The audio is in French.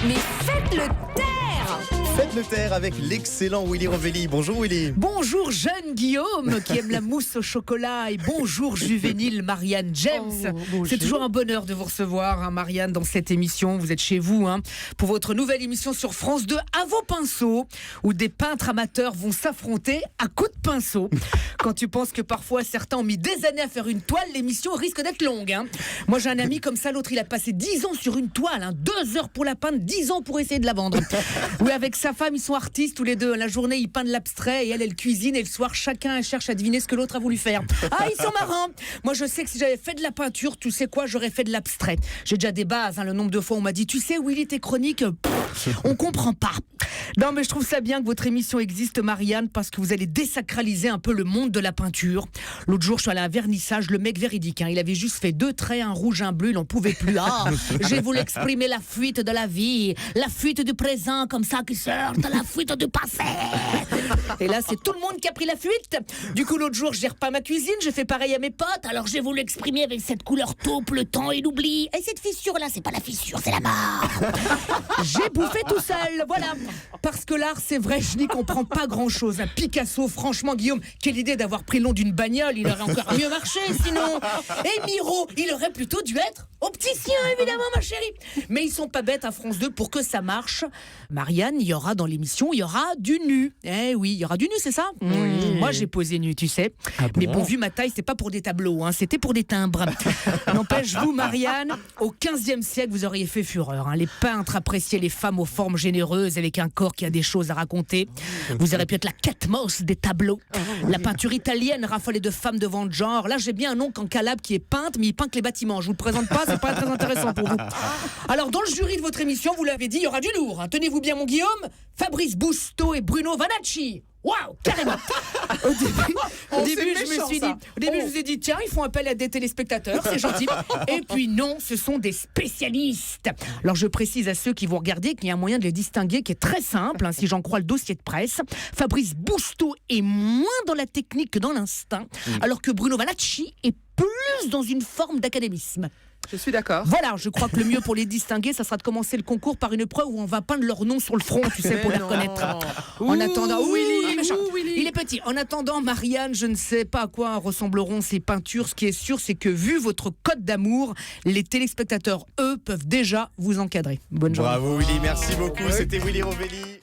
Mais faites le taire! Faites le taire avec l'excellent Willy Rovelli. Bonjour Willy. Bonjour jeune Guillaume qui aime la mousse au chocolat et bonjour juvénile Marianne James. C'est toujours un bonheur de vous recevoir, hein, Marianne, dans cette émission. Vous êtes chez vous pour votre nouvelle émission sur France 2, À vos pinceaux, où des peintres amateurs vont s'affronter à coups de pinceau. Quand tu penses que parfois certains ont mis des années à faire une toile, l'émission risque d'être longue. Moi j'ai un ami comme ça, l'autre il a passé 10 ans sur une toile, 2 heures pour la peindre, 10 ans pour essayer de la vendre. Oui, avec sa femme, ils sont artistes tous les deux. La journée, ils peignent l'abstrait et elle cuisine. Et le soir, chacun cherche à deviner ce que l'autre a voulu faire. Ah, ils sont marrants. Moi, je sais que si j'avais fait de la peinture, tu sais quoi, j'aurais fait de l'abstrait. J'ai déjà des bases. Le nombre de fois, on m'a dit, tu sais, Willy, tes chroniques, on comprend pas. Non, mais je trouve ça bien que votre émission existe, Marianne, parce que vous allez désacraliser un peu le monde de la peinture. L'autre jour, je suis allée à un vernissage, le mec véridique. Il avait juste fait 2 traits, un rouge, un bleu, il n'en pouvait plus. Ah, j'ai voulu exprimer la fuite de la vie, la fuite du présent, comme ça, qui sort de la fuite du passé. Et là, c'est tout le monde qui a pris la fuite. Du coup, l'autre jour, je gère pas ma cuisine, j'ai fait pareil à mes potes, alors j'ai voulu exprimer avec cette couleur taupe le temps et l'oubli. Et cette fissure-là, c'est pas la fissure, c'est la mort. J'ai bouffé tout seul, voilà. Parce que l'art, c'est vrai, je n'y comprends pas grand-chose. Picasso, franchement, Guillaume, quelle idée d'avoir pris le nom d'une bagnole, il aurait encore mieux marché sinon. Et Miro, il aurait plutôt dû être opticien, évidemment, ma chérie. Mais ils sont pas bêtes à France 2 pour que ça marche. Marianne, il y aura dans l'émission, il y aura du nu. Eh oui, il y aura du nu, c'est ça? Moi, j'ai posé nu, tu sais. Mais bon, vu ma taille, c'est pas pour des tableaux, c'était pour des timbres. N'empêche, vous, Marianne, au 15e siècle, vous auriez fait fureur. Les peintres appréciaient les femmes aux formes généreuses avec un corps qui a des choses à raconter. Vous auriez pu être la Catmos des tableaux. La peinture italienne raffolait de femmes devant le genre. Là, j'ai bien un oncle en Calabre qui est peintre, mais il peint que les bâtiments. Je vous le présente pas, c'est pas très intéressant pour vous. Alors, dans le jury de votre émission, vous l'avez dit, il y aura du lourd. Tenez-vous bien, mon Guillaume. Fabrice Bousteau et Bruno Vanacci. Waouh, carrément. Au début, je vous ai dit, tiens, ils font appel à des téléspectateurs, c'est gentil. Et puis non, ce sont des spécialistes. Alors je précise à ceux qui vont regarder qu'il y a un moyen de les distinguer qui est très simple, si j'en crois le dossier de presse. Fabrice Bousteau est moins dans la technique que dans l'instinct, alors que Bruno Vanacci est plus dans une forme d'académisme. Je suis d'accord. Voilà, je crois que le mieux pour les distinguer, ça sera de commencer le concours par une épreuve où on va peindre leur nom sur le front, tu sais, pour les reconnaître. En attendant, Willy, il est petit. En attendant, Marianne, je ne sais pas à quoi ressembleront ces peintures. Ce qui est sûr, c'est que vu votre code d'amour, les téléspectateurs, eux, peuvent déjà vous encadrer. Bonne journée. Bravo Willy, merci beaucoup. C'était Willy Rovelli.